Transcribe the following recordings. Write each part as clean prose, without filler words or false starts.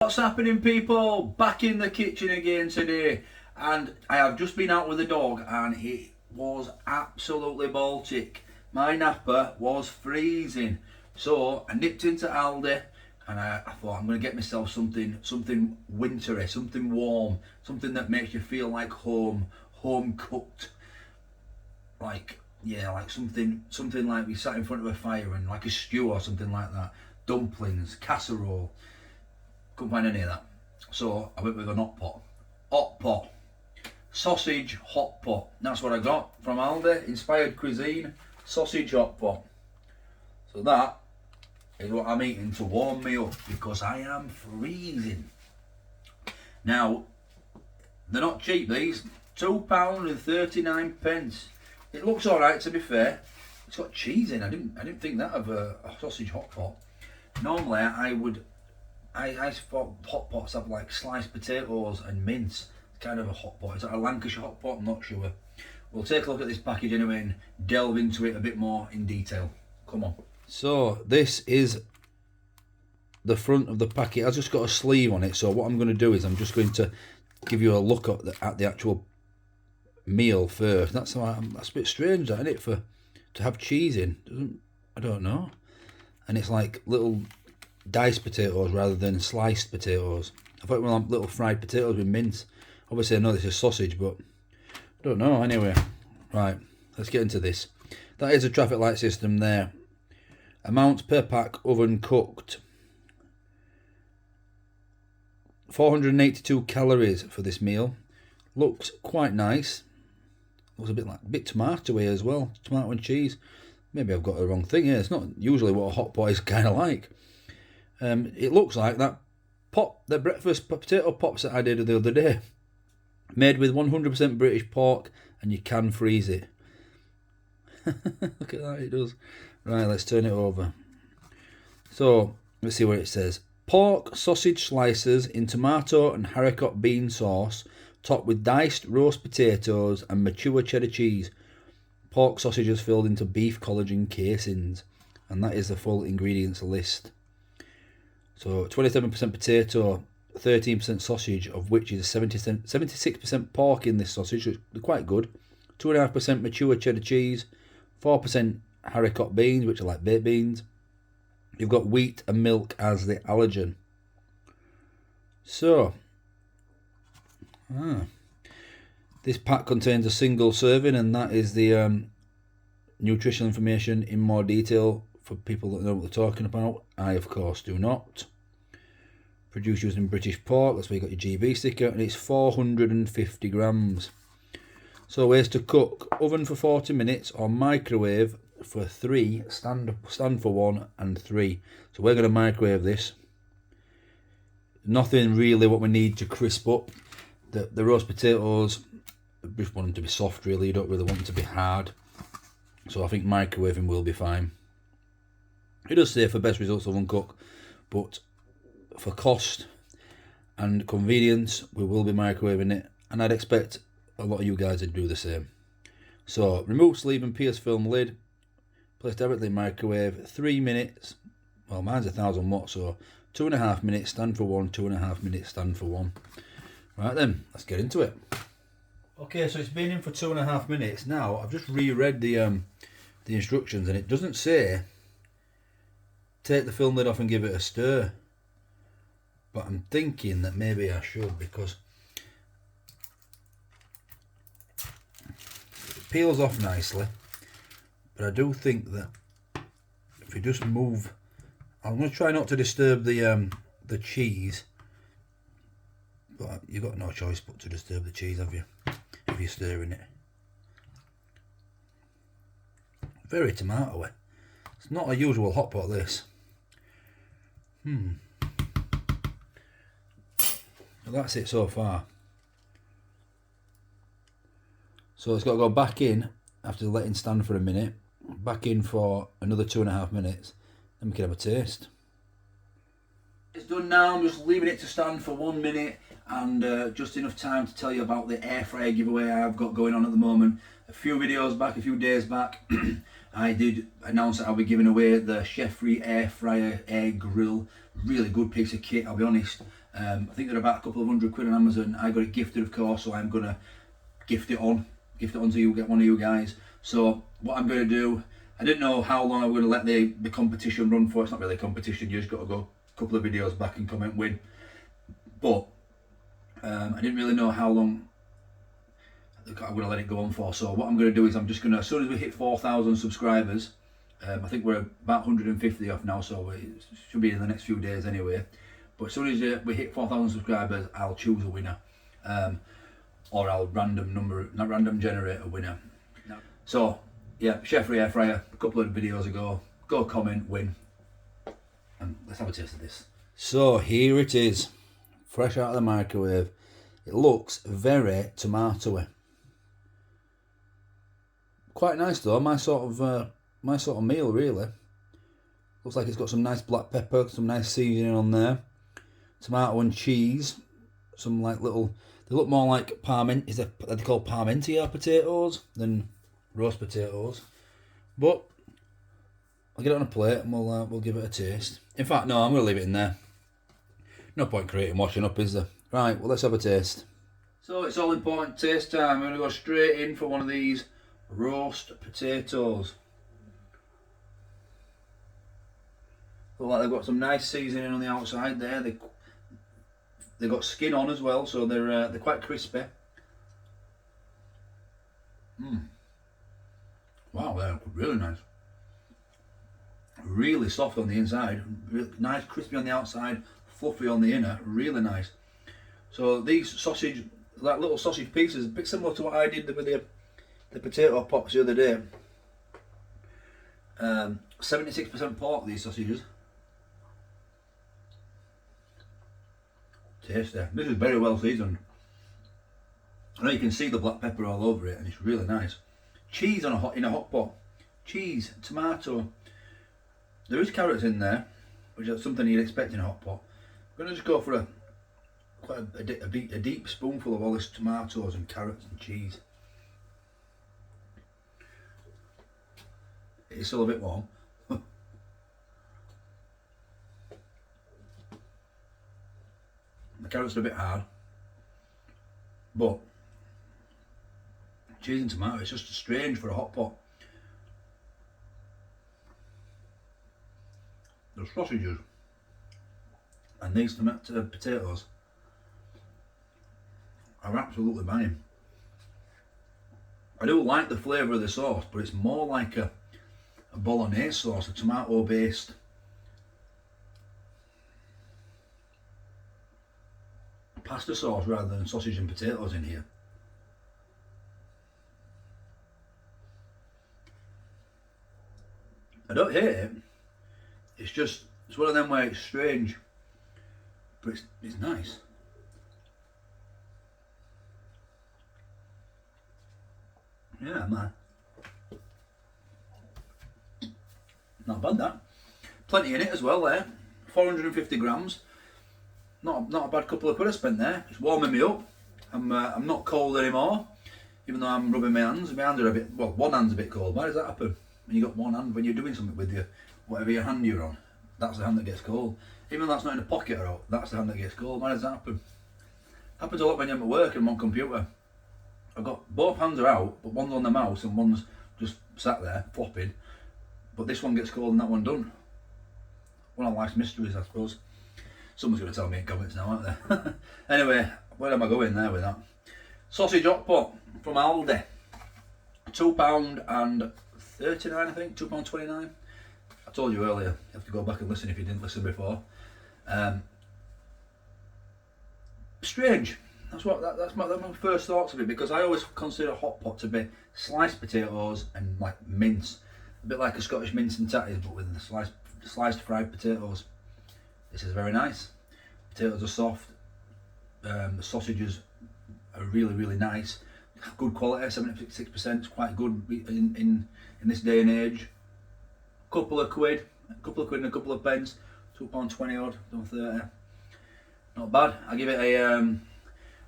What's happening, people? Back in the kitchen again today, and I have just been out with the dog and it was absolutely Baltic. My napper was freezing, so I nipped into Aldi and I thought I'm going to get myself something wintry, something warm, something that makes you feel like home cooked, like something like we sat in front of a fire and like a stew or something like that, dumplings, casserole. Couldn't find any of that, so I went with an hot pot, sausage hot pot. That's what I got from Aldi. Inspired cuisine, sausage hot pot. So that is what I'm eating to warm me up because I am freezing. Now they're not cheap, these. £2.39. It looks alright, to be fair. It's got cheese in. I didn't think that of a sausage hot pot. Normally I thought hot pots have like sliced potatoes and mince. It's kind of a hot pot. Is that a Lancashire hot pot? I'm not sure. We'll take a look at this package anyway and delve into it a bit more in detail. Come on. So this is the front of the packet. I've just got a sleeve on it. So what I'm going to do is I'm just going to give you a look at the actual meal first. That's a bit strange, isn't it, to have cheese in? I don't know. And it's like little diced potatoes rather than sliced potatoes. I thought it were like little fried potatoes with mince. Obviously I know this is sausage, but I don't know. Anyway, right, let's get into this. That is a traffic light system there. Amount per pack oven cooked. 482 calories for this meal. Looks quite nice. Looks a bit tomatoey as well. Tomato and cheese. Maybe I've got the wrong thing here. It's not usually what a hot pot is kind of like. It looks like that the breakfast potato pops that I did the other day, made with 100% British pork, and you can freeze it. Look at that, it does. Right, let's turn it over. So let's see what it says. Pork sausage slices in tomato and haricot bean sauce, topped with diced roast potatoes and mature cheddar cheese. Pork sausages filled into beef collagen casings, and that is the full ingredients list. So 27% potato, 13% sausage, of which is 76% pork in this sausage, so they're quite good. 2.5% mature cheddar cheese, 4% haricot beans, which are like baked beans. You've got wheat and milk as the allergen. So, this pack contains a single serving, and that is the nutritional information in more detail for people that know what they're talking about. I, of course, do not. Produced using British pork. That's where you got your GB sticker, and it's 450 grams. So ways to cook: oven for 40 minutes or microwave for 3. Stand for 1 and 3. So we're going to microwave this. Nothing really what we need to crisp up. The roast potatoes, I just want them to be soft really. You don't really want them to be hard. So I think microwaving will be fine. It does say for best results oven cook, but for cost and convenience we will be microwaving it, and I'd expect a lot of you guys would do the same. So remove sleeve and pierce film lid, place directly in microwave, 3 minutes. Well, mine's 1000 watts, so 2.5 minutes, stand for 1, 2.5 minutes, stand for 1. Right then, let's get into it. Okay, so it's been in for 2.5 minutes. Now I've just reread the instructions, and it doesn't say take the film lid off and give it a stir, but I'm thinking that maybe I should, because it peels off nicely, but I do think that if you just move, I'm going to try not to disturb the cheese, but you've got no choice but to disturb the cheese, have you, if you're stirring it. Very tomatoey. It's not a usual hot pot, this. Well, that's it so far. So it's got to go back in after letting stand for a minute, back in for another 2.5 minutes, then we can have a taste. It's done now. I'm just leaving it to stand for 1 minute, and just enough time to tell you about the air fryer giveaway I've got going on at the moment. A few days back, I did announce that I'll be giving away the chef free air fryer air grill. Really good piece of kit, I'll be honest. I think they're about a couple of £100 on Amazon. I got it gifted, of course, so I'm gonna gift it on to you, get one of you guys. So what I'm going to do, I didn't know how long I'm going to let the competition run for. It's not really a competition, you just got to go a couple of videos back and comment win. But I didn't really know how long I'm going to let it go on for. So what I'm going to do is I'm just going to, as soon as we hit 4,000 subscribers, I think we're about 150 off now, so it should be in the next few days anyway. But as soon as we hit 4,000 subscribers, I'll choose a winner. Or I'll random generate a winner. So yeah, chef air fryer, a couple of videos ago. Go comment, win, and let's have a taste of this. So here it is, fresh out of the microwave. It looks very tomatoey. Quite nice though, my sort of meal really. Looks like it's got some nice black pepper, some nice seasoning on there, tomato and cheese, some like little. They look more like they're called Parmentier potatoes than roast potatoes. But I'll get it on a plate and we'll give it a taste. In fact, no, I'm going to leave it in there. No point creating washing up, is there? Right, well, let's have a taste. So it's all important taste time. I'm going to go straight in for one of these roast potatoes. Look like they've got some nice seasoning on the outside there. They've got skin on as well, so they're quite crispy. Wow, they're really nice. Really soft on the inside, really nice, crispy on the outside, fluffy on the inner, really nice. So these sausage, like little sausage pieces, a bit similar to what I did with the potato pops the other day. 76% pork, these sausages. Tasty. This is very well seasoned. I know you can see the black pepper all over it, and it's really nice. Cheese in a hot pot. Cheese, tomato. There is carrots in there, which is something you'd expect in a hot pot. I'm going to just go for a deep spoonful of all this tomatoes and carrots and cheese. It's still a bit warm. The carrots are a bit hard, but cheese and tomato, it's just strange for a hot pot. The sausages and these potatoes are absolutely banging. I do like the flavour of the sauce, but it's more like a bolognese sauce, a tomato based. Pasta sauce rather than sausage and potatoes in here. I don't hate it. It's one of them where it's strange, but it's nice. Yeah, man. Not bad that. Plenty in it as well there. 450 grams. Not a bad couple of quid I spent there. It's warming me up. I'm not cold anymore, even though I'm rubbing my hands. My hands are a bit, well, one hand's a bit cold. Why does that happen? When you got one hand, when you're doing something with whatever your hand you're on, that's the hand that gets cold. Even though that's not in a pocket or out, that's the hand that gets cold. Why does that happen? Happens a lot when I'm at work and I'm on computer. I've got both hands are out, but one's on the mouse and one's just sat there flopping. But this one gets cold and that one don't. One of life's mysteries, I suppose. Someone's going to tell me in comments now, aren't they? Anyway, where am I going there with that? Sausage hotpot from Aldi. £2.39, I think. £2.29. I told you earlier. You have to go back and listen if you didn't listen before. Strange. That's my first thoughts of it, because I always consider hot pot to be sliced potatoes and like mince, a bit like a Scottish mince and tatties, but with the sliced fried potatoes. This is very nice. Potatoes are soft. The sausages are really nice. Good quality, 76%. Quite good in this day and age. Couple of quid and a couple of pence. £2.20 odd, £2.30. Not bad. I give it an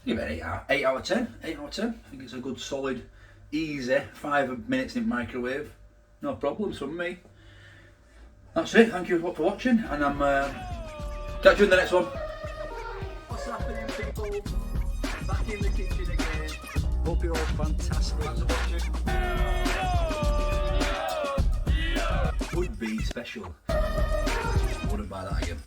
8 out of 10. 8 out of 10. I think it's a good, solid, easy 5 minutes in microwave. No problems from me. That's it. Thank you for watching, and I'm catch you in the next one. people, back in the kitchen again. Hope you're all fantastic. Thanks for watching. Would be special. Wouldn't buy that again.